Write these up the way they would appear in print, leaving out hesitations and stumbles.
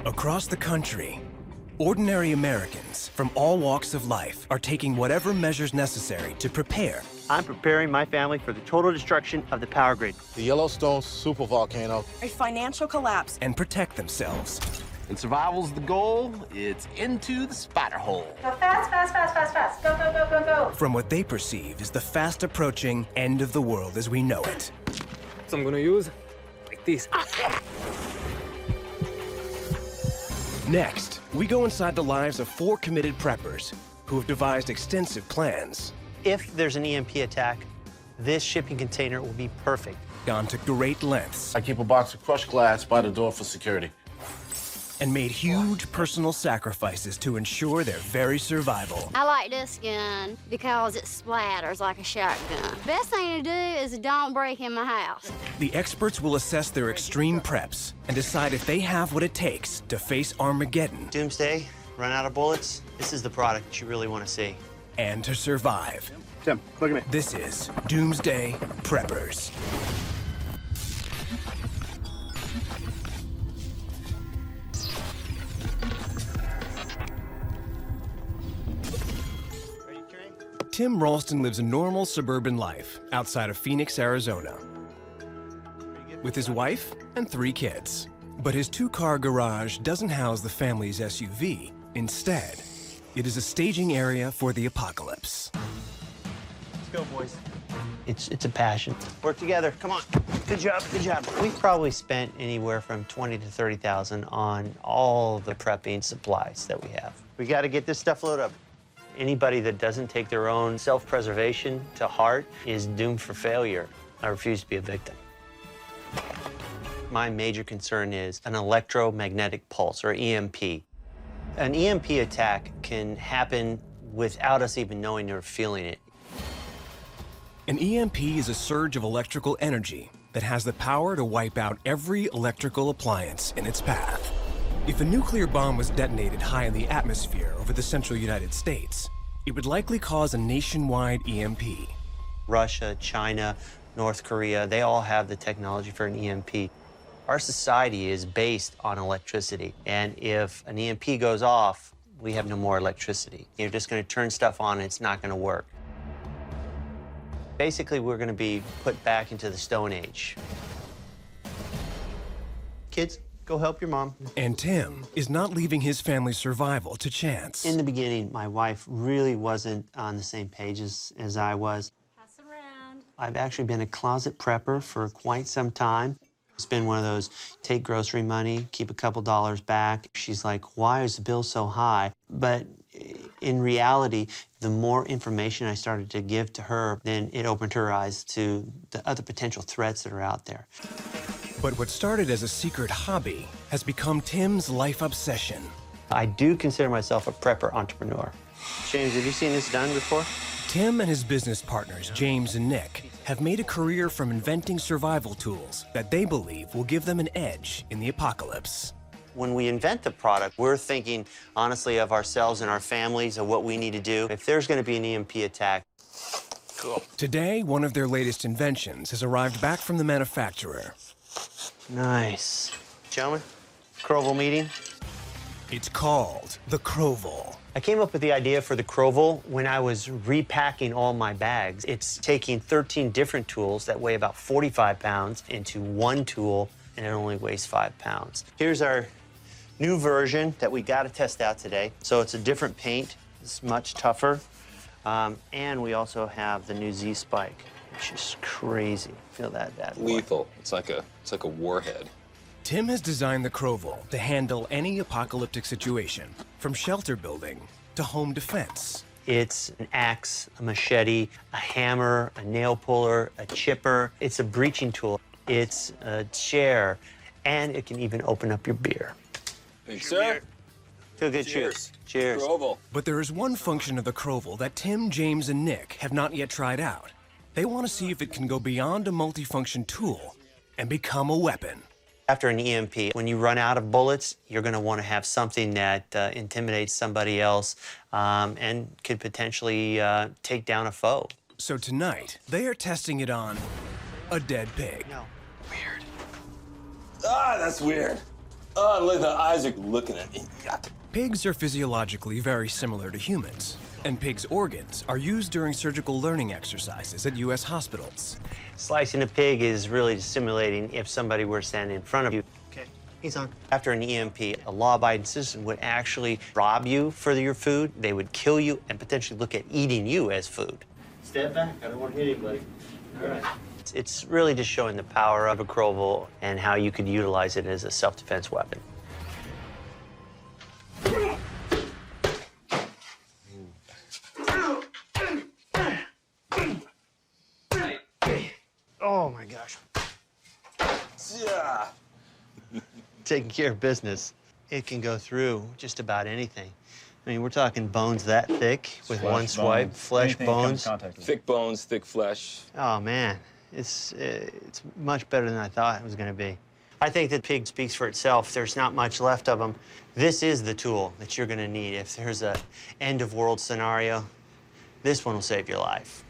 Across the country, ordinary Americans from all walks of life are taking whatever measures necessary to prepare. I'm preparing my family for the total destruction of the power grid. The Yellowstone supervolcano. A financial collapse. And protect themselves. When survival's the goal, it's into the spider hole. Go fast, fast, fast, fast, fast. Go, go, go, go, go. From what they perceive is the fast approaching end of the world as we know it. So I'm gonna use like this. Next, we go inside the lives of 4 committed preppers who have devised extensive plans. If there's an EMP attack, this shipping container will be perfect. Gone to great lengths. I keep a box of crushed glass by the door for security. And made huge personal sacrifices to ensure their very survival. I like this gun because it splatters like a shotgun. Best thing to do is don't break in my house. The experts will assess their extreme preps and decide if they have what it takes to face Armageddon. Doomsday, run out of bullets. This is the product that you really want to see. And to survive. Tim, look at me. This is Doomsday Preppers. Tim Ralston lives a normal suburban life outside of Phoenix, Arizona, with his wife and 3 kids. But his 2-car garage doesn't house the family's SUV. Instead, it is a staging area for the apocalypse. Let's go, boys. It's a passion. Work together. Come on. Good job. Good job. We've probably spent anywhere from $20,000 to $30,000 on all the prepping supplies that we have. We got to get this stuff loaded up. Anybody that doesn't take their own self-preservation to heart is doomed for failure. I refuse to be a victim. My major concern is an electromagnetic pulse, or EMP. An EMP attack can happen without us even knowing or feeling it. An EMP is a surge of electrical energy that has the power to wipe out every electrical appliance in its path. If a nuclear bomb was detonated high in the atmosphere over the central United States, it would likely cause a nationwide EMP. Russia, China, North Korea, they all have the technology for an EMP. Our society is based on electricity, and if an EMP goes off, we have no more electricity. You're just going to turn stuff on and it's not going to work. Basically, we're going to be put back into the Stone Age. Kids, go help your mom. And Tim is not leaving his family's survival to chance. In the beginning, my wife really wasn't on the same page as I was. Pass around. I've actually been a closet prepper for quite some time. It's been one of those, take grocery money, keep a couple dollars back. She's like, why is the bill so high? But in reality, the more information I started to give to her, then it opened her eyes to the other potential threats that are out there. But what started as a secret hobby has become Tim's life obsession. I do consider myself a prepper entrepreneur. James, have you seen this done before? Tim and his business partners, James and Nick, have made a career from inventing survival tools that they believe will give them an edge in the apocalypse. When we invent the product, we're thinking honestly of ourselves and our families, of what we need to do if there's going to be an EMP attack. Cool. Today, one of their latest inventions has arrived back from the manufacturer. Nice. Gentlemen, Croval meeting. It's called the Croval. I came up with the idea for the Croval when I was repacking all my bags. It's taking 13 different tools that weigh about 45 pounds into one tool, and it only weighs 5 pounds. Here's our new version that we got to test out today. So it's a different paint. It's much tougher. And we also have the new Z-Spike, which is crazy. Feel that bad boy. Lethal. It's like a warhead. Tim has designed the Croval to handle any apocalyptic situation, from shelter building to home defense. It's an axe, a machete, a hammer, a nail puller, a chipper. It's a breaching tool. It's a chair, and it can even open up your beer. Thanks, sir. Feel good, cheers. Cheers. Croval. But there is one function of the Croval that Tim, James, and Nick have not yet tried out. They want to see if it can go beyond a multifunction tool and become a weapon. After an EMP, when you run out of bullets, you're going to want to have something that intimidates somebody else and could potentially take down a foe. So tonight, they are testing it on a dead pig. No. Weird. Ah, that's weird. Look, the eyes are looking at me. Pigs are physiologically very similar to humans, and pigs' organs are used during surgical learning exercises at U.S. hospitals. Slicing a pig is really simulating if somebody were standing in front of you. Okay, he's on. After an EMP, a law-abiding citizen would actually rob you for your food. They would kill you and potentially look at eating you as food. Stand back. I don't want to hit anybody. All right. It's really just showing the power of a Crowell and how you could utilize it as a self-defense weapon. Oh my gosh. Yeah. Taking care of business. It can go through just about anything. I mean, we're talking bones that thick with one swipe, flesh, bones. Thick bones, thick flesh. Oh man, it's much better than I thought it was going to be. I think that pig speaks for itself. There's not much left of them. This is the tool that you're going to need if there's a end of world scenario. This one will save your life.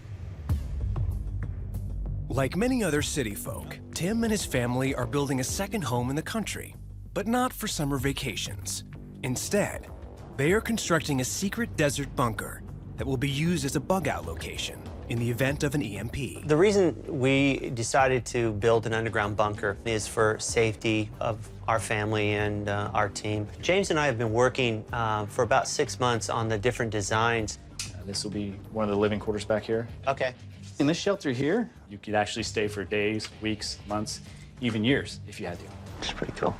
Like many other city folk, Tim and his family are building a second home in the country, but not for summer vacations. Instead, they are constructing a secret desert bunker that will be used as a bug-out location in the event of an EMP. The reason we decided to build an underground bunker is for safety of our family and our team. James and I have been working for about 6 months on the different designs. This will be one of the living quarters back here. Okay. In this shelter here, you could actually stay for days, weeks, months, even years if you had to. It's pretty cool.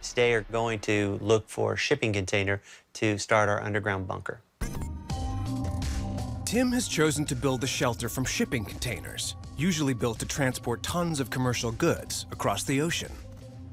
Today we're going to look for a shipping container to start our underground bunker. Tim has chosen to build the shelter from shipping containers, usually built to transport tons of commercial goods across the ocean.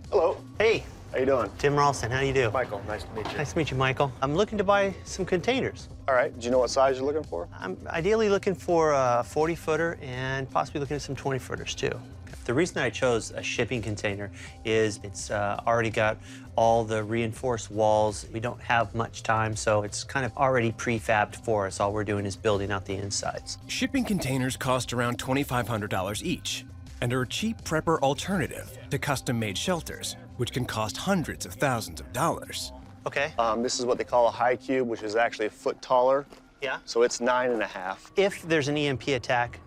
Hello. Hey. How you doing? Tim Ralston, how do you do? Michael, nice to meet you. Nice to meet you, Michael. I'm looking to buy some containers. All right, do you know what size you're looking for? I'm ideally looking for a 40-footer and possibly looking at some 20-footers too. The reason I chose a shipping container is it's already got all the reinforced walls. We don't have much time, so it's kind of already prefabbed for us. All we're doing is building out the insides. Shipping containers cost around $2,500 each and are a cheap prepper alternative to custom-made shelters, which can cost hundreds of thousands of dollars. Okay. This is what they call a high cube, which is actually a foot taller. Yeah. So it's 9.5. If there's an EMP attack,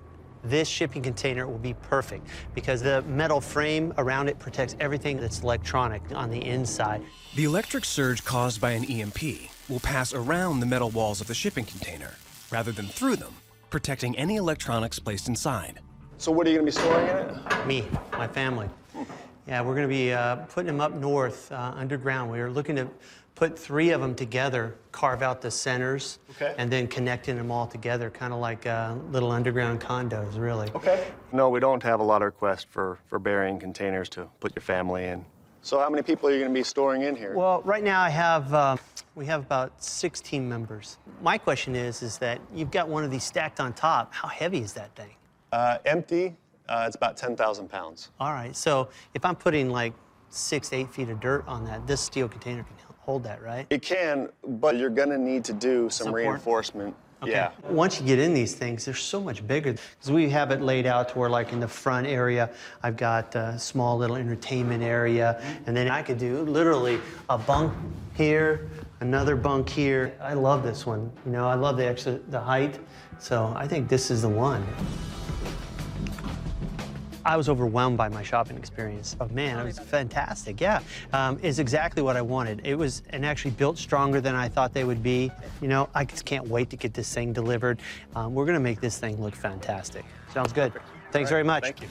this shipping container will be perfect because the metal frame around it protects everything that's electronic on the inside. The electric surge caused by an EMP will pass around the metal walls of the shipping container rather than through them, protecting any electronics placed inside. So what are you going to be storing in it? Me, my family. Yeah, we're going to be putting them up north, underground. We are looking to put 3 of them together, carve out the centers, Okay. and then connecting them all together, kind of like little underground condos, really. Okay. No, we don't have a lot of requests for burying containers to put your family in. So how many people are you going to be storing in here? Well, right now I have, we have about 6 team members. My question is that you've got one of these stacked on top. How heavy is that thing? Empty, it's about 10,000 pounds. All right, so if I'm putting like 6 to 8 feet of dirt on that, this steel container can hold that, right? It can, but you're going to need to do some Support? reinforcement. Okay. Yeah. Once you get in these things, they're so much bigger. Because we have it laid out to where, like, in the front area, I've got a small little entertainment area, and then I could do literally a bunk here, another bunk here. I love this one. You know, I love the height, so I think this is the one. I was overwhelmed by my shopping experience. Oh man, it was fantastic, yeah. It's exactly what I wanted. It was, and actually built stronger than I thought they would be. You know, I just can't wait to get this thing delivered. We're gonna make this thing look fantastic. Sounds good. Thanks very much. Thank you.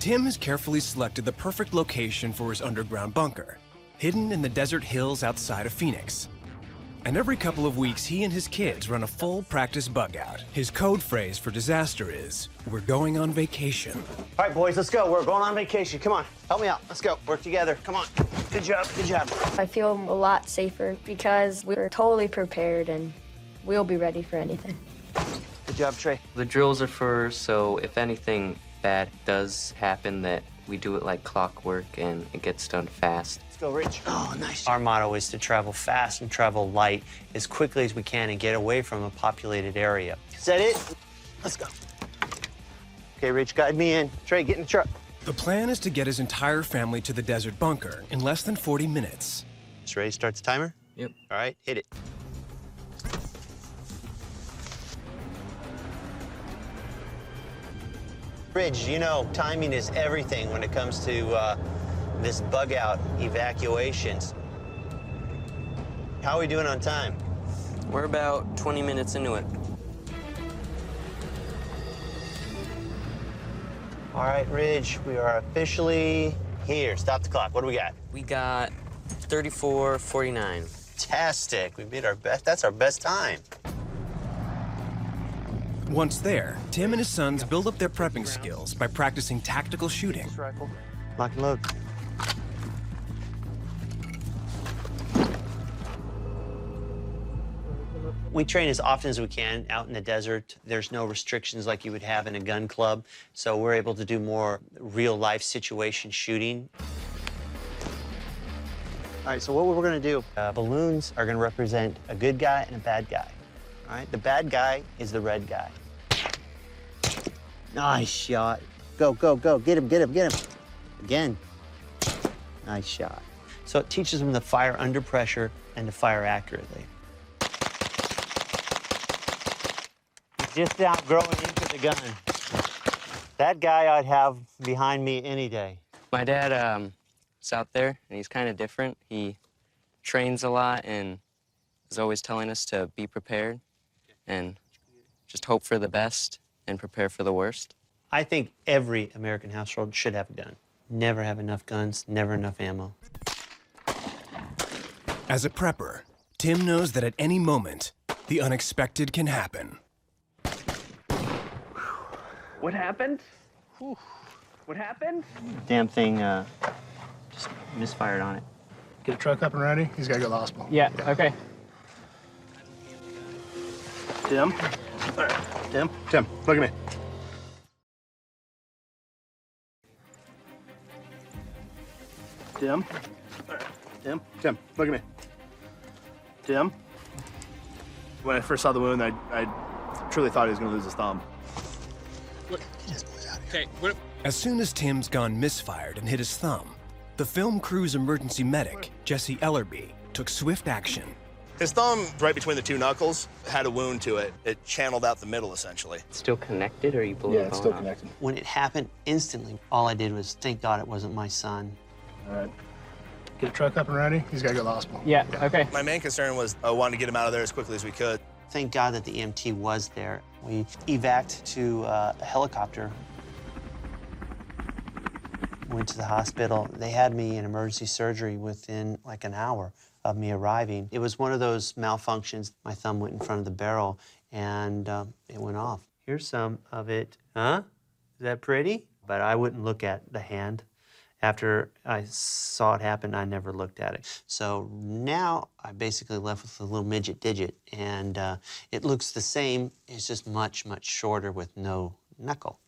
Tim has carefully selected the perfect location for his underground bunker, hidden in the desert hills outside of Phoenix. And every couple of weeks, he and his kids run a full practice bug out. His code phrase for disaster is, "We're going on vacation." All right, boys, let's go. We're going on vacation. Come on, help me out. Let's go. Work together. Come on. Good job. Good job. I feel a lot safer because we're totally prepared and we'll be ready for anything. Good job, Trey. The drills are for, so if anything bad does happen, that we do it like clockwork and it gets done fast. Let's go, Rich. Oh, nice. Our motto is to travel fast and travel light as quickly as we can and get away from a populated area. Is that it? Let's go. Okay, Rich, guide me in. Trey, get in the truck. The plan is to get his entire family to the desert bunker in less than 40 minutes. Just ready to start the timer? Yep. All right, hit it. Ridge, you know timing is everything when it comes to this bug out evacuations. How are we doing on time? We're about 20 minutes into it. All right, Ridge, we are officially here. Stop the clock. What do we got? We got 34:49. Fantastic. We made our best. That's our best time. Once there, Tim and his sons build up their prepping skills by practicing tactical shooting. Lock and load. We train as often as we can out in the desert. There's no restrictions like you would have in a gun club, so we're able to do more real-life situation shooting. All right, so what we're gonna do, balloons are gonna represent a good guy and a bad guy. All right, the bad guy is the red guy. Nice shot. Go, go, go, get him, get him, get him. Again, nice shot. So it teaches them to fire under pressure and to fire accurately. Just out growing into the gun. That guy I'd have behind me any day. My dad is out there, and he's kind of different. He trains a lot and is always telling us to be prepared and just hope for the best and prepare for the worst. I think every American household should have a gun. Never have enough guns, never enough ammo. As a prepper, Tim knows that at any moment, the unexpected can happen. What happened? Whew. What happened? Damn thing just misfired on it. Get a truck up and ready. He's got to go to the hospital. Yeah, okay. Tim? Tim? Tim, look at me. Tim? Tim? Tim, look at me. Tim? When I first saw the wound, I truly thought he was going to lose his thumb. Okay, As soon as Tim's gun misfired and hit his thumb, the film crew's emergency medic, Jesse Ellerbee, took swift action. His thumb, right between the two knuckles, had a wound to it. It channeled out the middle, essentially. Still connected, or you blew Yeah, the it's bone still off? connected. When it happened, instantly, all I did was thank God it wasn't my son. All right. Get a truck up and ready. He's got to go to the hospital. Yeah, okay. My main concern was I wanted to get him out of there as quickly as we could. Thank God that the EMT was there. We evac'd to a helicopter. Went to the hospital. They had me in emergency surgery within like an hour of me arriving. It was one of those malfunctions. My thumb went in front of the barrel and it went off. Here's some of it. Huh? Is that pretty? But I wouldn't look at the hand. After I saw it happen, I never looked at it. So now I basically left with a little midget digit, and it looks the same. It's just much, much shorter with no knuckle.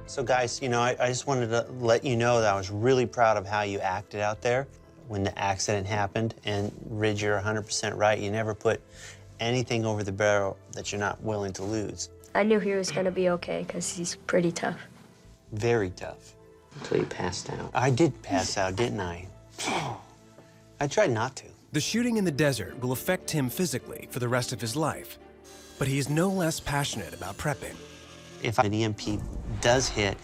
So guys, you know, I just wanted to let you know that I was really proud of how you acted out there when the accident happened. And Ridge, you're 100% right. You never put anything over the barrel that you're not willing to lose. I knew he was going to be okay because he's pretty tough. Very tough. Until you passed out. I did pass out, didn't I? I tried not to. The shooting in the desert will affect Tim physically for the rest of his life, but he is no less passionate about prepping. If an EMP does hit,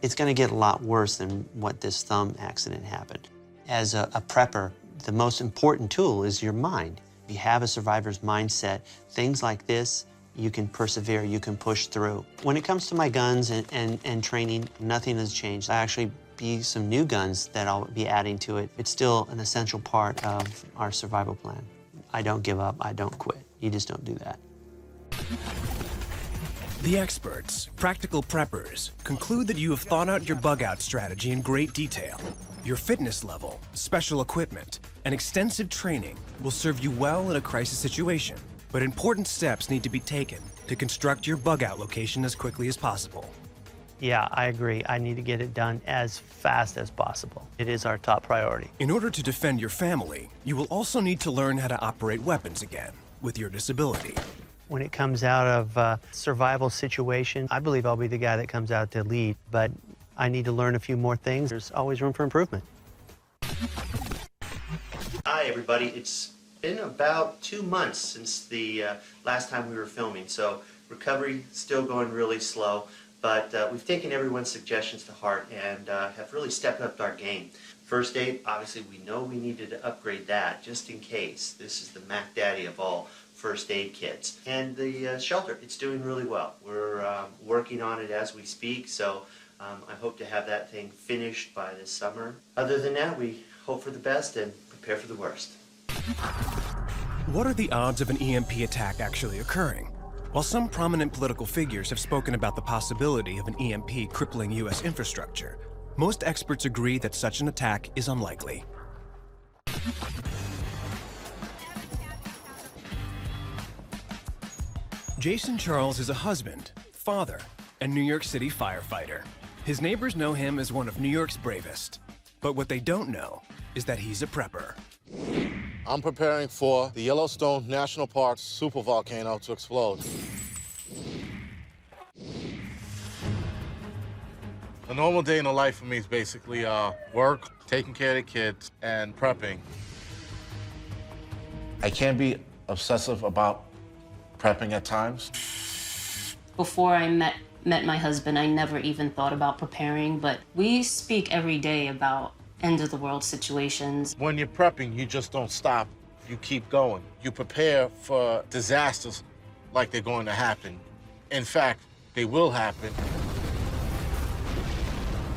it's going to get a lot worse than what this thumb accident happened. As a prepper, the most important tool is your mind. If you have a survivor's mindset, things like this, you can persevere, you can push through. When it comes to my guns and training, nothing has changed. I actually be some new guns that I'll be adding to it. It's still an essential part of our survival plan. I don't give up, I don't quit. You just don't do that. The experts, practical preppers, conclude that you have thought out your bug-out strategy in great detail. Your fitness level, special equipment, and extensive training will serve you well in a crisis situation, but important steps need to be taken to construct your bug-out location as quickly as possible. Yeah, I agree. I need to get it done as fast as possible. It is our top priority. In order to defend your family, you will also need to learn how to operate weapons again with your disability. When it comes out of a survival situation, I believe I'll be the guy that comes out to lead, but I need to learn a few more things. There's always room for improvement. Hi, everybody. It's been about 2 months since the last time we were filming, so recovery still going really slow, but we've taken everyone's suggestions to heart and have really stepped up our game. First aid, obviously we know we needed to upgrade that just in case. This is the Mac Daddy of all first aid kits. And the shelter, it's doing really well. We're working on it as we speak, so I hope to have that thing finished by this summer. Other than that, we hope for the best and prepare for the worst. What are the odds of an EMP attack actually occurring? While some prominent political figures have spoken about the possibility of an EMP crippling U.S. infrastructure, most experts agree that such an attack is unlikely. Jason Charles is a husband, father, and New York City firefighter. His neighbors know him as one of New York's bravest. But what they don't know is that he's a prepper. I'm preparing for the Yellowstone National Park supervolcano to explode. A normal day in the life for me is basically work, taking care of the kids, and prepping. I can be obsessive about prepping at times. Before I met my husband, I never even thought about preparing, but we speak every day about end-of-the-world situations. When you're prepping, you just don't stop. You keep going. You prepare for disasters like they're going to happen. In fact, they will happen.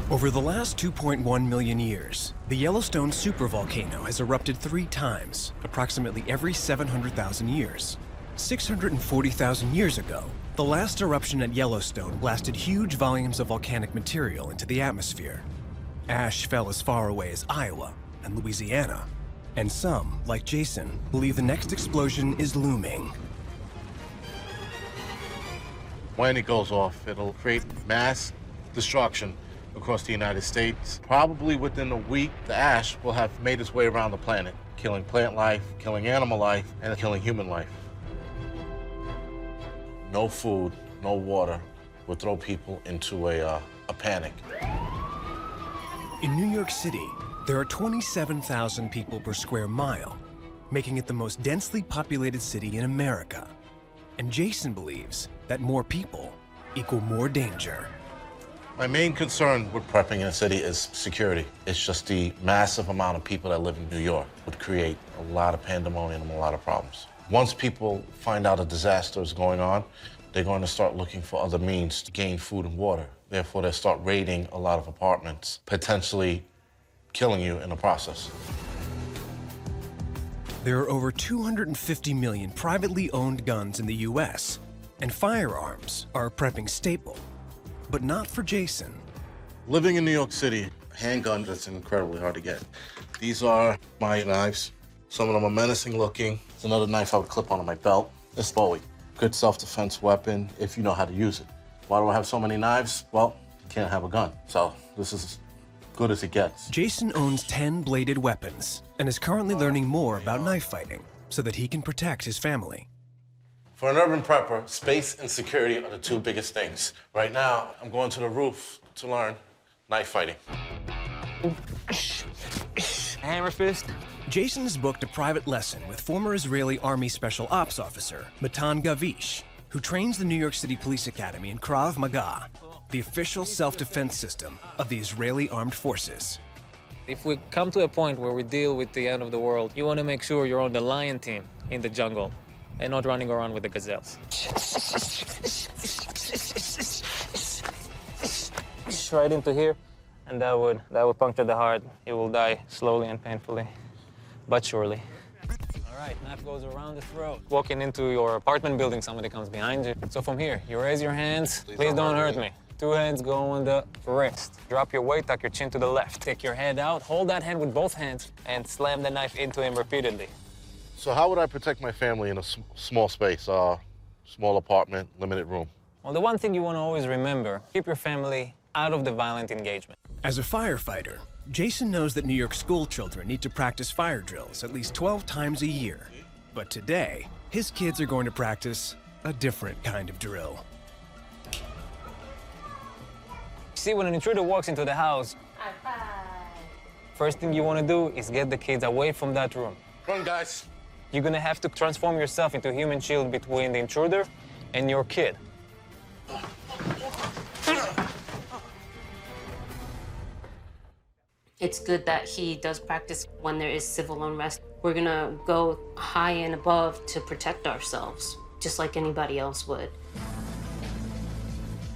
Over the last 2.1 million years, the Yellowstone supervolcano has erupted 3 times, approximately every 700,000 years. 640,000 years ago, the last eruption at Yellowstone blasted huge volumes of volcanic material into the atmosphere. Ash fell as far away as Iowa and Louisiana, and some, like Jason, believe the next explosion is looming. When it goes off, it'll create mass destruction across the United States. Probably within a week, the ash will have made its way around the planet, killing plant life, killing animal life, and killing human life. No food, no water would throw people into a panic. In New York City, there are 27,000 people per square mile, making it the most densely populated city in America. And Jason believes that more people equal more danger. My main concern with prepping in a city is security. It's just the massive amount of people that live in New York would create a lot of pandemonium and a lot of problems. Once people find out a disaster is going on, they're going to start looking for other means to gain food and water. Therefore, they'll start raiding a lot of apartments, potentially killing you in the process. There are over 250 million privately owned guns in the U.S., and firearms are a prepping staple. But not for Jason. Living in New York City, handgun is incredibly hard to get. These are my knives. Some of them are menacing looking. There's another knife I would clip onto my belt. It's Bowie. Good self-defense weapon if you know how to use it. Why do I have so many knives? Well, you can't have a gun. So this is as good as it gets. Jason owns 10 bladed weapons and is currently learning more about knife fighting so that he can protect his family. For an urban prepper, space and security are the 2 biggest things. Right now, I'm going to the roof to learn knife fighting. Hammer fist. Jason has booked a private lesson with former Israeli Army Special Ops Officer Matan Gavish, who trains the New York City Police Academy in Krav Maga, the official self-defense system of the Israeli Armed Forces. If we come to a point where we deal with the end of the world, you want to make sure you're on the lion team in the jungle and not running around with the gazelles. Right into here, and that would puncture the heart. You will die slowly and painfully, but surely. All right, knife goes around the throat. Walking into your apartment building, somebody comes behind you. So from here, you raise your hands. Please don't hurt me. 2 hands go on the wrist. Drop your weight, tuck your chin to the left. Take your head out, hold that hand with both hands, and slam the knife into him repeatedly. So how would I protect my family in a small space, small apartment, limited room? Well, the one thing you want to always remember, keep your family out of the violent engagement. As a firefighter, Jason knows that New York school children need to practice fire drills at least 12 times a year. But today, his kids are going to practice a different kind of drill. See, when an intruder walks into the house, first thing you want to do is get the kids away from that room. Run, guys. You're gonna have to transform yourself into a human shield between the intruder and your kid. It's good that he does practice when there is civil unrest. We're gonna go high and above to protect ourselves, just like anybody else would.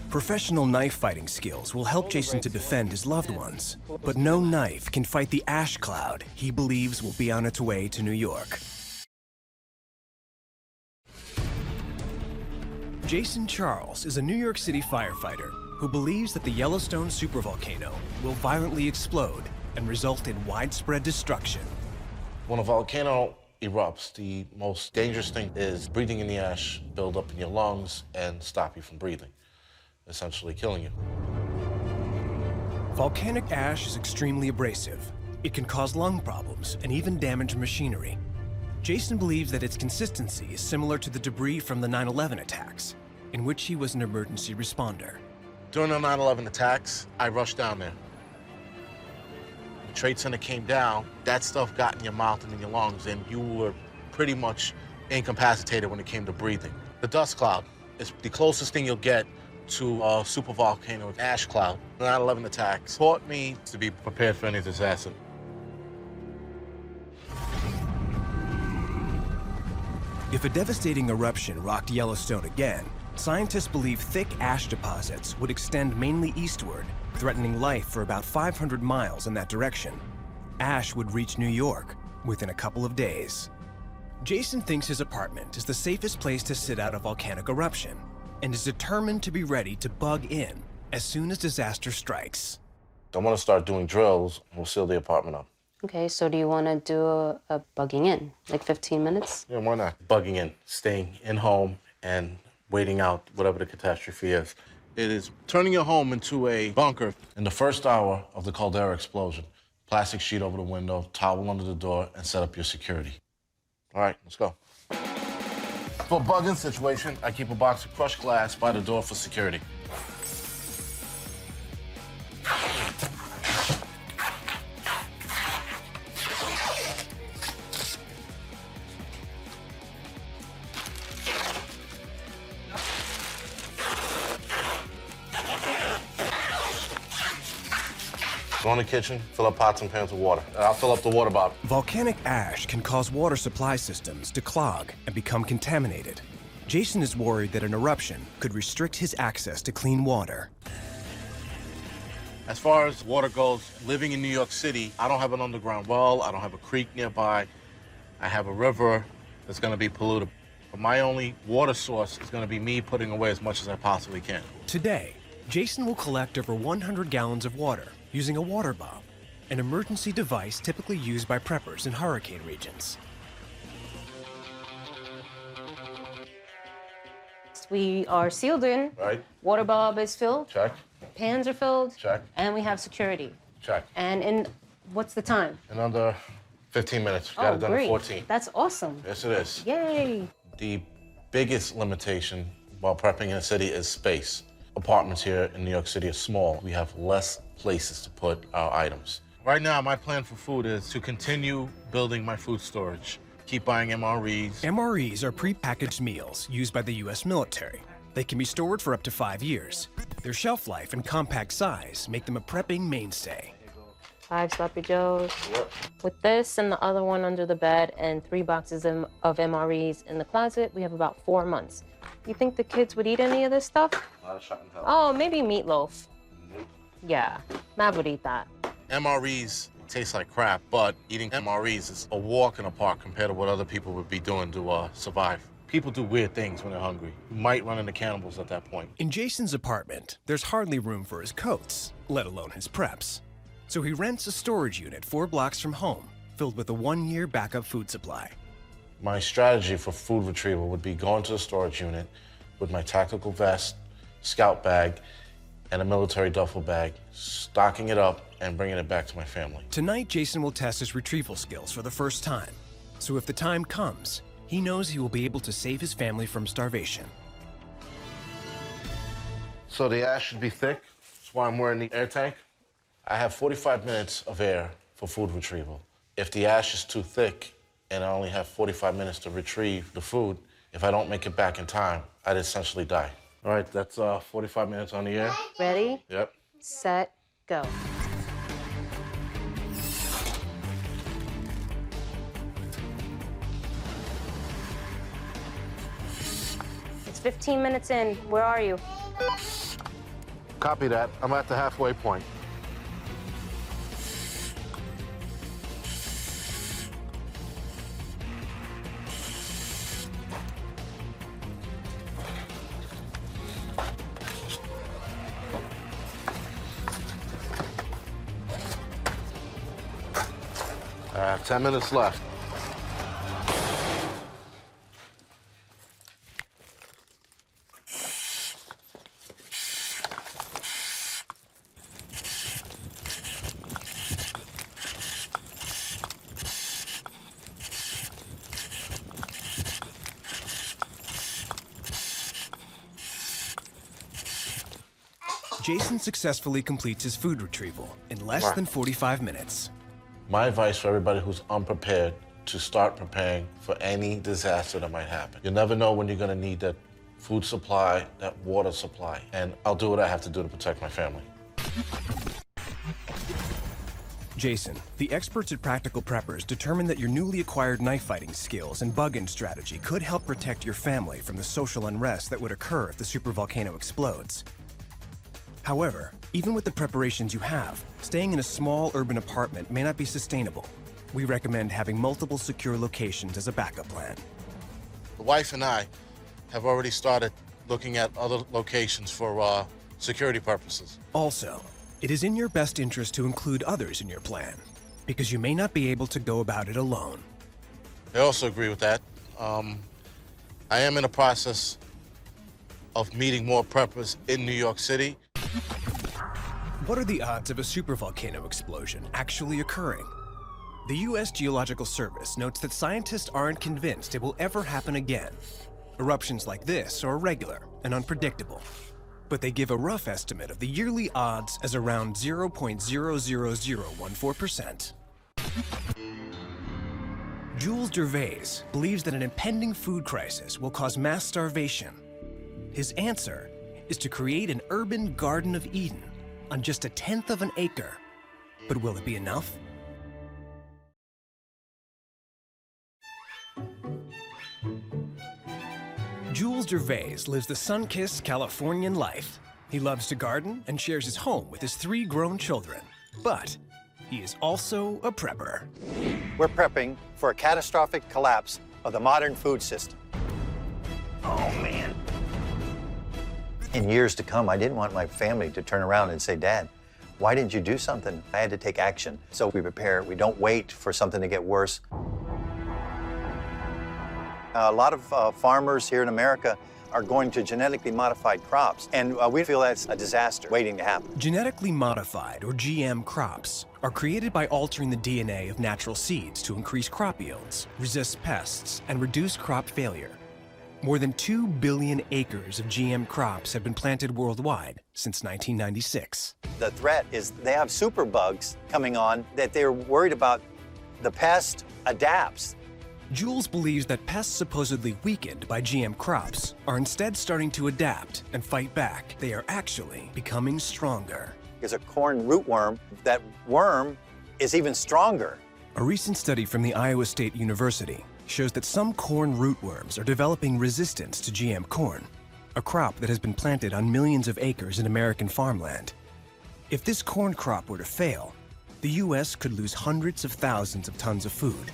Professional knife fighting skills will help Jason to defend his loved ones, but no knife can fight the ash cloud he believes will be on its way to New York. Jason Charles is a New York City firefighter who believes that the Yellowstone supervolcano will violently explode and result in widespread destruction. When a volcano erupts, the most dangerous thing is breathing in the ash, build up in your lungs, and stop you from breathing, essentially killing you. Volcanic ash is extremely abrasive. It can cause lung problems and even damage machinery. Jason believes that its consistency is similar to the debris from the 9/11 attacks, in which he was an emergency responder. During the 9/11 attacks, I rushed down there. The Trade Center came down, that stuff got in your mouth and in your lungs, and you were pretty much incapacitated when it came to breathing. The dust cloud is the closest thing you'll get to a supervolcano ash cloud. The 9/11 attacks taught me to be prepared for any disaster. If a devastating eruption rocked Yellowstone again, scientists believe thick ash deposits would extend mainly eastward, threatening life for about 500 miles in that direction. Ash would reach New York within a couple of days. Jason thinks his apartment is the safest place to sit out a volcanic eruption and is determined to be ready to bug in as soon as disaster strikes. I want to start doing drills, and we'll seal the apartment up. Okay, so do you want to do a bugging in, like 15 minutes? Yeah, why not? Bugging in, staying in home, and waiting out whatever the catastrophe is. It is turning your home into a bunker. In the first hour of the caldera explosion, plastic sheet over the window, towel under the door, and set up your security. All right, let's go. For a bug-in situation, I keep a box of crushed glass by the door for security. Go in the kitchen, fill up pots and pans with water. I'll fill up the water bottle. Volcanic ash can cause water supply systems to clog and become contaminated. Jason is worried that an eruption could restrict his access to clean water. As far as water goes, living in New York City, I don't have an underground well, I don't have a creek nearby. I have a river that's gonna be polluted. But my only water source is gonna be me putting away as much as I possibly can. Today, Jason will collect over 100 gallons of water using a water bomb, an emergency device typically used by preppers in hurricane regions. We are sealed in. Right. Water bulb is filled. Check. Pans are filled. Check. And we have security. Check. And in, what's the time? In under 15 minutes. Got it done great. in 14. That's awesome. Yes, it is. Yay. The biggest limitation while prepping in a city is space. Apartments here in New York City are small. We have less places to put our items. Right now, my plan for food is to continue building my food storage. Keep buying MREs. MREs are prepackaged meals used by the U.S. military. They can be stored for up to 5 years. Their shelf life and compact size make them a prepping mainstay. 5 sloppy joes. Yep. With this and the other one under the bed and 3 boxes of MREs in the closet, we have about 4 months. You think the kids would eat any of this stuff? A lot of shot and hell. Oh, maybe meatloaf. Yeah, Mav would eat that. MREs taste like crap, but eating MREs is a walk in the park compared to what other people would be doing to survive. People do weird things when they're hungry. You might run into cannibals at that point. In Jason's apartment, there's hardly room for his coats, let alone his preps. So he rents a storage unit 4 blocks from home, filled with a 1-year backup food supply. My strategy for food retrieval would be going to the storage unit with my tactical vest, scout bag, and a military duffel bag, stocking it up and bringing it back to my family. Tonight, Jason will test his retrieval skills for the first time. So if the time comes, he knows he will be able to save his family from starvation. So the ash should be thick. That's why I'm wearing the air tank. I have 45 minutes of air for food retrieval. If the ash is too thick and I only have 45 minutes to retrieve the food, if I don't make it back in time, I'd essentially die. All right, that's 45 minutes on the air. Ready? Yep. Set, go. It's 15 minutes in. Where are you? Copy that. I'm at the halfway point. I have 10 minutes left. Jason successfully completes his food retrieval in less than 45 minutes. My advice for everybody who's unprepared to start preparing for any disaster that might happen. You never know when you're gonna need that food supply, that water supply, and I'll do what I have to do to protect my family. Jason, the experts at Practical Preppers determined that your newly acquired knife fighting skills and bug-in strategy could help protect your family from the social unrest that would occur if the supervolcano explodes. However, even with the preparations you have, staying in a small urban apartment may not be sustainable. We recommend having multiple secure locations as a backup plan. The wife and I have already started looking at other locations for security purposes. Also, it is in your best interest to include others in your plan, because you may not be able to go about it alone. I also agree with that. I am in the process of meeting more preppers in New York City. What are the odds of a supervolcano explosion actually occurring? The U.S. Geological Service notes that scientists aren't convinced it will ever happen again. Eruptions like this are regular and unpredictable, but they give a rough estimate of the yearly odds as around 0.00014%. Jules Gervais believes that an impending food crisis will cause mass starvation. His answer is to create an urban Garden of Eden on just 1/10 of an acre. But will it be enough? Jules Gervais lives the sun-kissed Californian life. He loves to garden and shares his home with his 3 grown children. But he is also a prepper. We're prepping for a catastrophic collapse of the modern food system. Oh, man. In years to come, I didn't want my family to turn around and say, Dad, why didn't you do something? I had to take action. So we prepare. We don't wait for something to get worse. A lot of farmers here in America are going to genetically modified crops, and we feel that's a disaster waiting to happen. Genetically modified, or GM crops, are created by altering the DNA of natural seeds to increase crop yields, resist pests, and reduce crop failure. More than 2 billion acres of GM crops have been planted worldwide since 1996. The threat is they have superbugs coming on that they're worried about. The pest adapts. Jules believes that pests supposedly weakened by GM crops are instead starting to adapt and fight back. They are actually becoming stronger. There's a corn rootworm. That worm is even stronger. A recent study from the Iowa State University shows that some corn rootworms are developing resistance to GM corn, a crop that has been planted on millions of acres in American farmland. If this corn crop were to fail, the U.S. could lose hundreds of thousands of tons of food.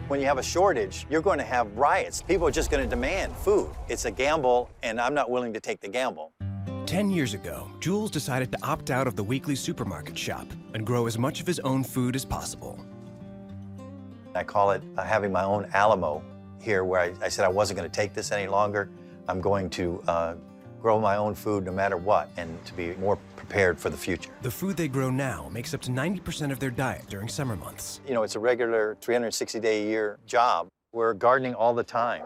When you have a shortage, you're going to have riots. People are just going to demand food. It's a gamble, and I'm not willing to take the gamble. 10 years ago, Jules decided to opt out of the weekly supermarket shop and grow as much of his own food as possible. I call it having my own Alamo here, where I said I wasn't going to take this any longer. I'm going to grow my own food no matter what, and to be more prepared for the future. The food they grow now makes up to 90% of their diet during summer months. You know, it's a regular 360-day-a-year job. We're gardening all the time.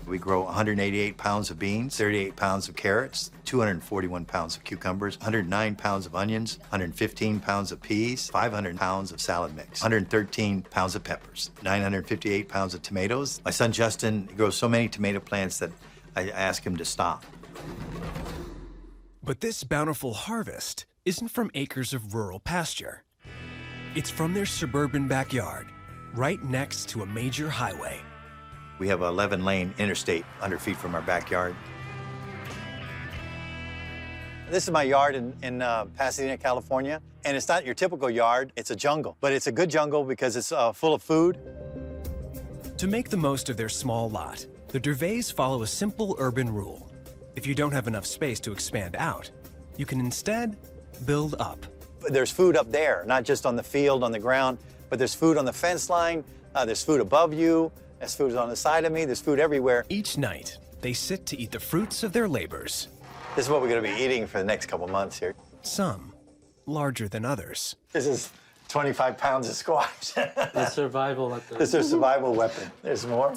We grow 188 pounds of beans, 38 pounds of carrots, 241 pounds of cucumbers, 109 pounds of onions, 115 pounds of peas, 500 pounds of salad mix, 113 pounds of peppers, 958 pounds of tomatoes. My son Justin grows so many tomato plants that I ask him to stop. But this bountiful harvest isn't from acres of rural pasture. It's from their suburban backyard, right next to a major highway. We have an 11-lane interstate 100 feet from our backyard. This is my yard in Pasadena, California, and it's not your typical yard, it's a jungle. But it's a good jungle because it's full of food. To make the most of their small lot, the Dervays follow a simple urban rule. If you don't have enough space to expand out, you can instead build up. There's food up there, not just on the field, on the ground, but there's food on the fence line, there's food above you, there's food on the side of me, there's food everywhere. Each night, they sit to eat the fruits of their labors. This is what we're gonna be eating for the next couple months here. Some larger than others. This is 25 pounds of squash. The survival weapon. This is a survival weapon. There's more.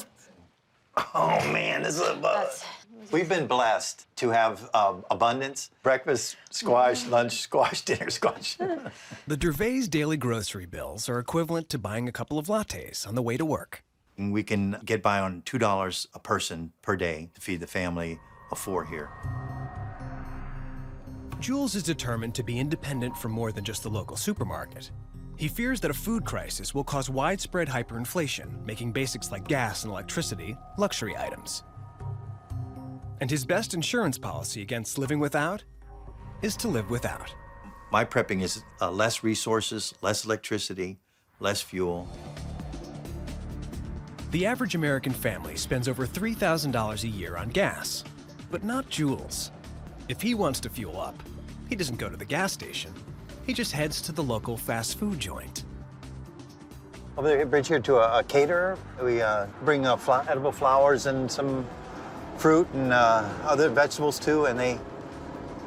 Oh man, this is a buzz. We've been blessed to have abundance. Breakfast, squash, lunch, squash, dinner, squash. The Dervays' daily grocery bills are equivalent to buying a couple of lattes on the way to work. We can get by on $2 a person per day to feed the family of 4 here. Jules is determined to be independent from more than just the local supermarket. He fears that a food crisis will cause widespread hyperinflation, making basics like gas and electricity luxury items. And his best insurance policy against living without is to live without. My prepping is less resources, less electricity, less fuel. The average American family spends over $3,000 a year on gas, but not Jules. If he wants to fuel up, he doesn't go to the gas station. He just heads to the local fast food joint. Over there, bridge here to a caterer. We bring edible flowers and some fruit and other vegetables too, and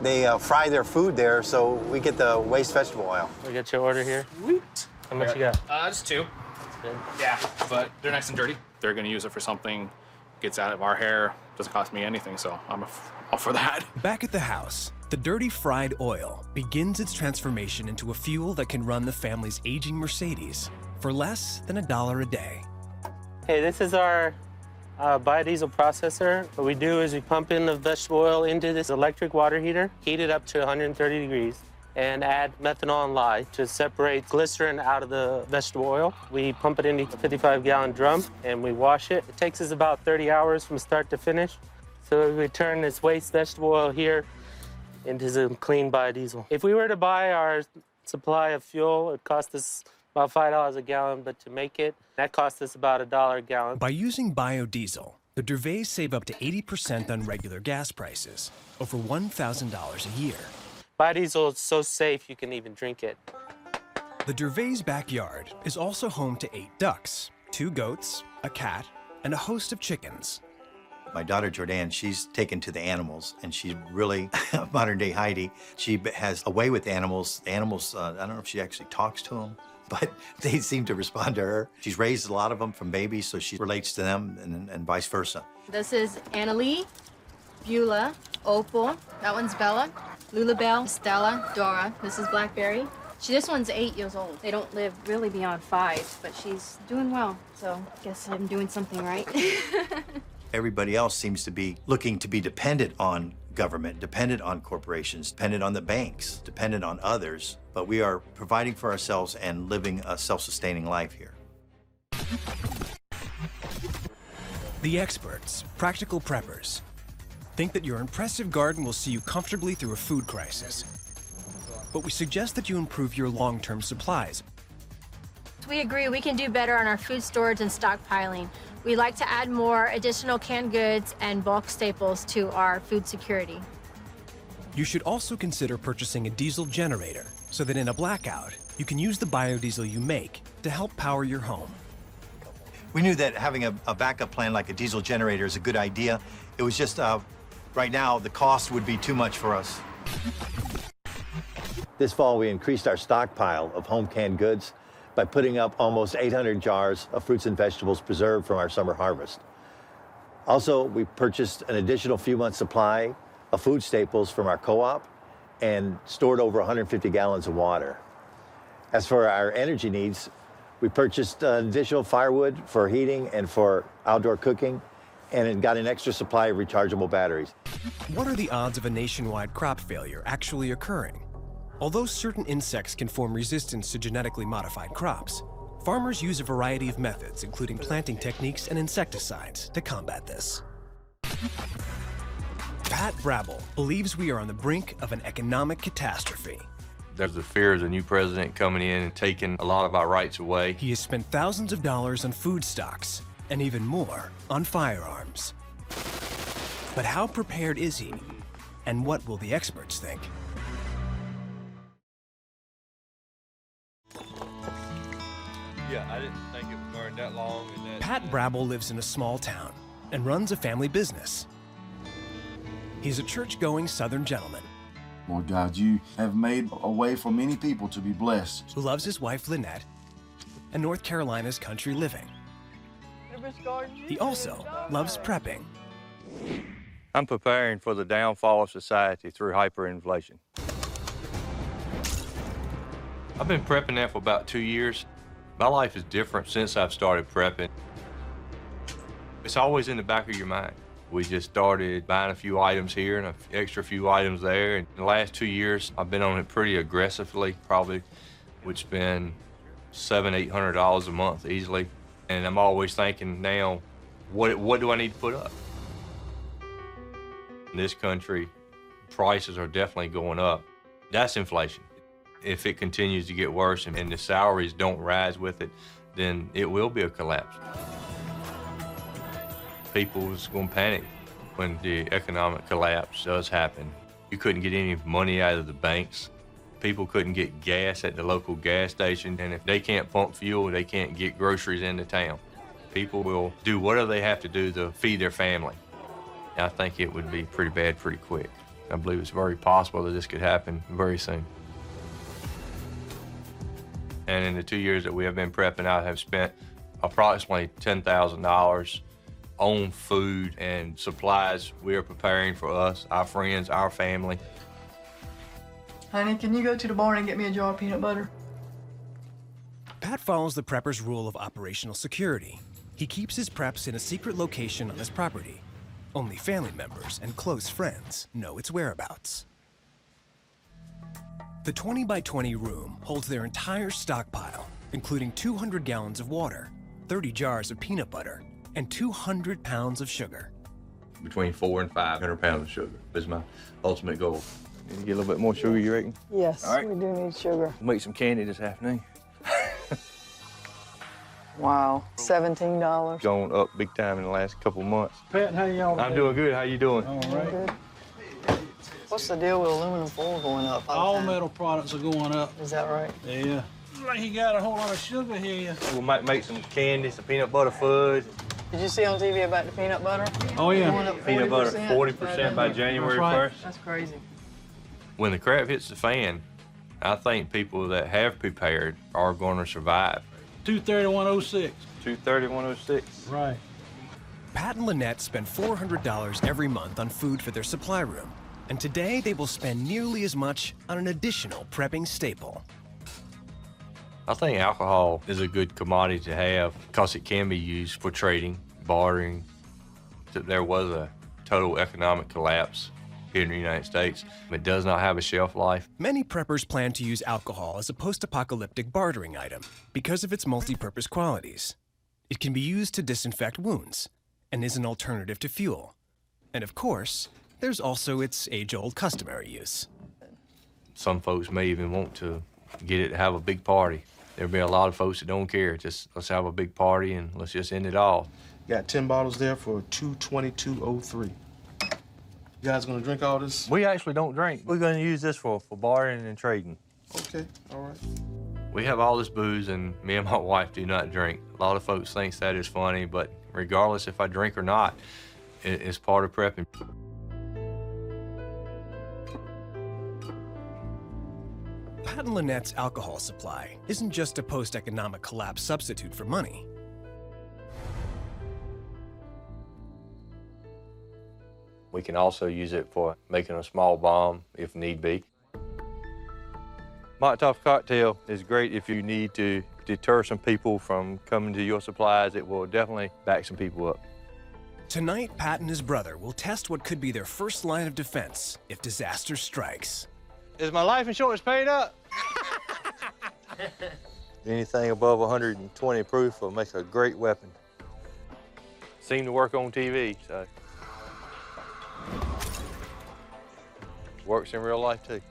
they fry their food there, so we get the waste vegetable oil. We got your order here. Sweet. How much you got? Just 2. Yeah, but they're nice and dirty. They're gonna use it for something, gets out of our hair, doesn't cost me anything, so I'm all for that. Back at the house, the dirty fried oil begins its transformation into a fuel that can run the family's aging Mercedes for less than $1 a day. Hey, this is our biodiesel processor. What we do is we pump in the vegetable oil into this electric water heater, heat it up to 130 degrees, and add methanol and lye to separate glycerin out of the vegetable oil. We pump it into a 55-gallon drum and we wash it. It takes us about 30 hours from start to finish. So we turn this waste vegetable oil here into some clean biodiesel. If we were to buy our supply of fuel, it cost us about $5 a gallon, but to make it, that cost us about $1 a gallon. By using biodiesel, the Dervays save up to 80% on regular gas prices, over $1,000 a year. Biodiesel is so safe you can even drink it. The Dervays' backyard is also home to 8 ducks, 2 goats, a cat, and a host of chickens. My daughter Jordan, she's taken to the animals, and she's really modern-day Heidi. She has a way with animals. The animals, I don't know if she actually talks to them, but they seem to respond to her. She's raised a lot of them from babies, so she relates to them and vice versa. This is Annalie, Beulah, Opal. That one's Bella. Lulabelle, Stella, Dora. This is Blackberry. This one's 8 years old. They don't live really beyond 5, but she's doing well, so I guess I'm doing something right. Everybody else seems to be looking to be dependent on government, dependent on corporations, dependent on the banks, dependent on others, but we are providing for ourselves and living a self-sustaining life here. The experts, practical preppers, think that your impressive garden will see you comfortably through a food crisis. But we suggest that you improve your long-term supplies. We agree we can do better on our food storage and stockpiling. We'd like to add more additional canned goods and bulk staples to our food security. You should also consider purchasing a diesel generator so that in a blackout, you can use the biodiesel you make to help power your home. We knew that having a backup plan like a diesel generator is a good idea. It was just, right now, the cost would be too much for us. This fall, we increased our stockpile of home canned goods by putting up almost 800 jars of fruits and vegetables preserved from our summer harvest. Also, we purchased an additional few months' supply of food staples from our co-op and stored over 150 gallons of water. As for our energy needs, we purchased additional firewood for heating and for outdoor cooking, and it got an extra supply of rechargeable batteries. What are the odds of a nationwide crop failure actually occurring? Although certain insects can form resistance to genetically modified crops, farmers use a variety of methods, including planting techniques and insecticides, to combat this. Pat Brabble believes we are on the brink of an economic catastrophe. There's the fear of the new president coming in and taking a lot of our rights away. He has spent thousands of dollars on food stocks and even more on firearms. But how prepared is he? And what will the experts think? Yeah, I didn't think it would burn that long. Pat Brabble lives in a small town and runs a family business. He's a church-going Southern gentleman Lord God, you have made a way for many people to be blessed. who loves his wife, Lynette, and North Carolina's country living. He also loves prepping. I'm preparing for the downfall of society through hyperinflation. I've been prepping now for about 2 years. My life is different since I've started prepping. It's always in the back of your mind. We just started buying a few items here and an extra few items there. And the last 2 years, I've been on it pretty aggressively, probably would spend $700, $800 a month easily. And I'm always thinking now, what do I need to put up? In this country, prices are definitely going up. That's inflation. If it continues to get worse and the salaries don't rise with it, then it will be a collapse. People's going to panic when the economic collapse does happen. You couldn't get any money out of the banks. People couldn't get gas at the local gas station, and if they can't pump fuel, they can't get groceries into town. People will do whatever they have to do to feed their family. I think it would be pretty bad pretty quick. I believe it's very possible that this could happen very soon. And in the 2 years that we have been prepping, I have spent approximately $10,000 on food and supplies we are preparing for us, our friends, our family. Honey, can you go to the barn and get me a jar of peanut butter? Pat follows the prepper's rule of operational security. He keeps his preps in a secret location on his property. Only family members and close friends know its whereabouts. The 20 by 20 room holds their entire stockpile, including 200 gallons of water, 30 jars of peanut butter, and 200 pounds of sugar. Between 400 and 500 pounds of sugar is my ultimate goal. Need to get a little bit more sugar, you reckon? Yes, All right. we do need sugar. We'll make some candy this afternoon. Wow, $17. Going up big time in the last couple of months. Pat, how y'all I'm doing good. How you doing? All right. Good. What's the deal with aluminum foil going up? All metal products are going up. Is that right? Yeah. Like he got a whole lot of sugar here. We might make some candy, some peanut butter fudge. Did you see on TV about the peanut butter? Oh, yeah. Going up 40%? Peanut butter 40% by January 1st. That's crazy. When the crap hits the fan, I think people that have prepared are going to survive. 231.06. 231.06. Right. Pat and Lynette spend $400 every month on food for their supply room, and today they will spend nearly as much on an additional prepping staple. I think alcohol is a good commodity to have because it can be used for trading, bartering. If there was a total economic collapse here in the United States, it does not have a shelf life. Many preppers plan to use alcohol as a post-apocalyptic bartering item because of its multi-purpose qualities. It can be used to disinfect wounds and is an alternative to fuel. And of course, there's also its age-old customary use. Some folks may even want to get it to have a big party. There'll be a lot of folks that don't care. Just let's have a big party and let's just end it all. Got 10 bottles there for $222.03. You guys gonna drink all this? We actually don't drink. We're gonna use this for bartering and trading. Okay, all right. We have all this booze and me and my wife do not drink. A lot of folks think that is funny, but regardless if I drink or not, it's part of prepping. Pat and Lynette's alcohol supply isn't just a post-economic collapse substitute for money. We can also use it for making a small bomb if need be. Molotov cocktail is great if you need to deter some people from coming to your supplies. It will definitely back some people up. Tonight, Pat and his brother will test what could be their first line of defense if disaster strikes. Is my life insurance paid up? Anything above 120 proof will make a great weapon. Seem to work on TV, so. Works in real life, too.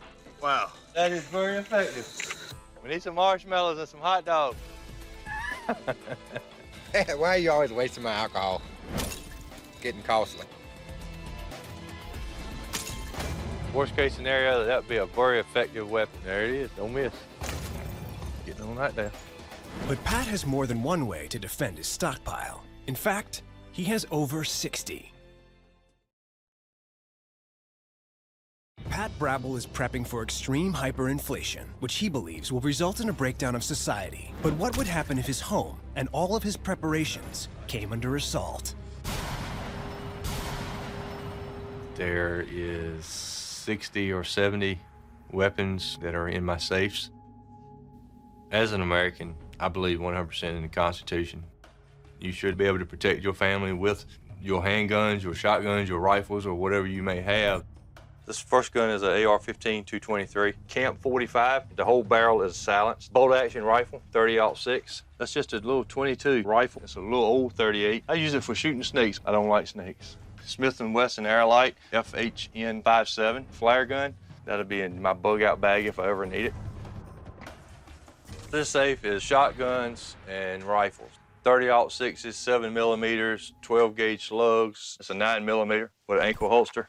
Wow. That is very effective. We need some marshmallows and some hot dogs. Why are you always wasting my alcohol? Getting costly. Worst case scenario, that would be a very effective weapon. There it is, don't miss. Getting on that there. But Pat has more than one way to defend his stockpile. In fact, he has over 60. Pat Brabble is prepping for extreme hyperinflation, which he believes will result in a breakdown of society. But what would happen if his home and all of his preparations came under assault? There is 60 or 70 weapons that are in my safes. As an American, I believe 100% in the Constitution. You should be able to protect your family with your handguns, your shotguns, your rifles, or whatever you may have. This first gun is an AR-15 223. Camp 45, the whole barrel is silenced. Bolt-action rifle, 30-06. That's just a little 22 rifle. It's a little old 38. I use it for shooting snakes. I don't like snakes. Smith & Wesson Airlight FHN57 flare gun. That'll be in my bug-out bag if I ever need it. This safe is shotguns and rifles. 30-06 is 7mm, 12-gauge slugs. It's a 9mm with an ankle holster.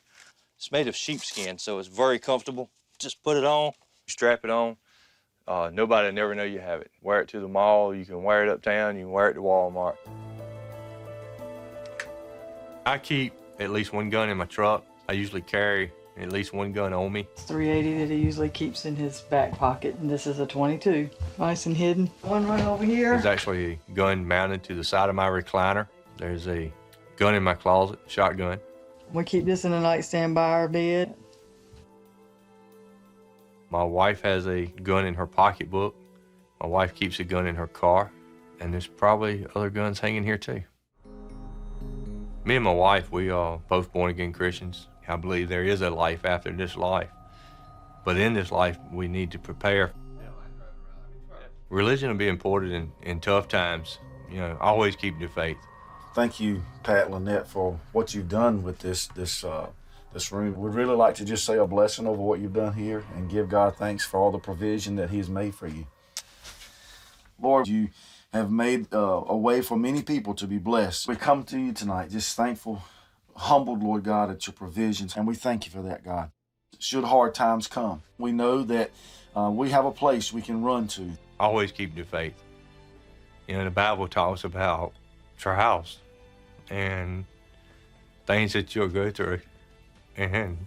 It's made of sheepskin, so it's very comfortable. Just put it on, strap it on. Nobody will never know you have it. Wear it to the mall, you can wear it uptown, you can wear it to Walmart. I keep at least one gun in my truck. I usually carry at least one gun on me. It's 380 that he usually keeps in his back pocket, and this is a 22. Nice and hidden. One right over here. There's actually a gun mounted to the side of my recliner. There's a gun in my closet, shotgun. We keep this in a nightstand by our bed. My wife has a gun in her pocketbook. My wife keeps a gun in her car. And there's probably other guns hanging here too. Me and my wife, we are both born-again Christians. I believe there is a life after this life. But in this life, we need to prepare. Religion will be important in tough times. You know, always keep your faith. Thank you, Pat Lynette, for what you've done with this room. We'd really like to just say a blessing over what you've done here and give God thanks for all the provision that He's made for you. Lord, you have made a way for many people to be blessed. We come to you tonight just thankful, humbled, Lord God, at your provisions, and we thank you for that, God. Should hard times come, we know that we have a place we can run to. Always keep your faith. You know, the Bible talks about trials and things that you'll go through. And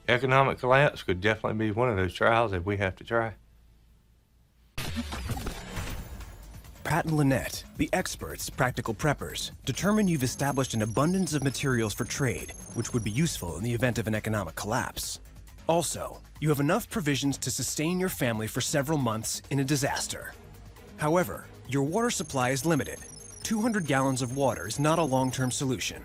economic collapse could definitely be one of those trials that we have to try. Pat and Lynette, the experts, practical preppers, determine you've established an abundance of materials for trade, which would be useful in the event of an economic collapse. Also, you have enough provisions to sustain your family for several months in a disaster. However, your water supply is limited. 200 gallons of water is not a long-term solution.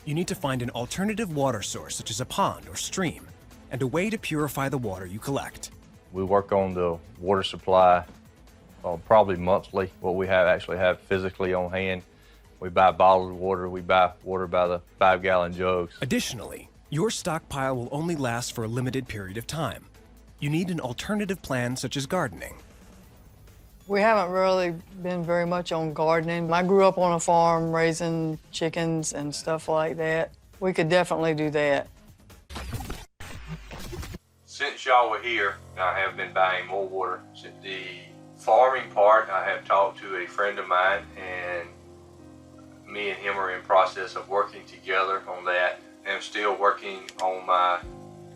You need to find an alternative water source, such as a pond or stream, and a way to purify the water you collect. We work on the water supply probably monthly, what we actually have physically on hand. We buy bottled water, we buy water by the 5-gallon jugs. Additionally, your stockpile will only last for a limited period of time. You need an alternative plan, such as gardening. We haven't really been very much on gardening. I grew up on a farm raising chickens and stuff like that. We could definitely do that. Since y'all were here, I have been buying more water. Since the farming part, I have talked to a friend of mine, and me and him are in process of working together on that. I'm still working on my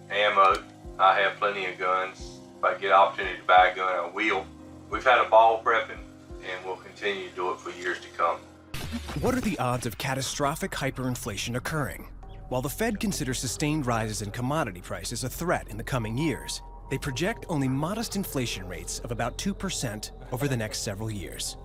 ammo. I have plenty of guns. If I get an opportunity to buy a gun, I will. We've had a ball prepping, and we'll continue to do it for years to come. What are the odds of catastrophic hyperinflation occurring? While the Fed considers sustained rises in commodity prices a threat in the coming years, they project only modest inflation rates of about 2% over the next several years.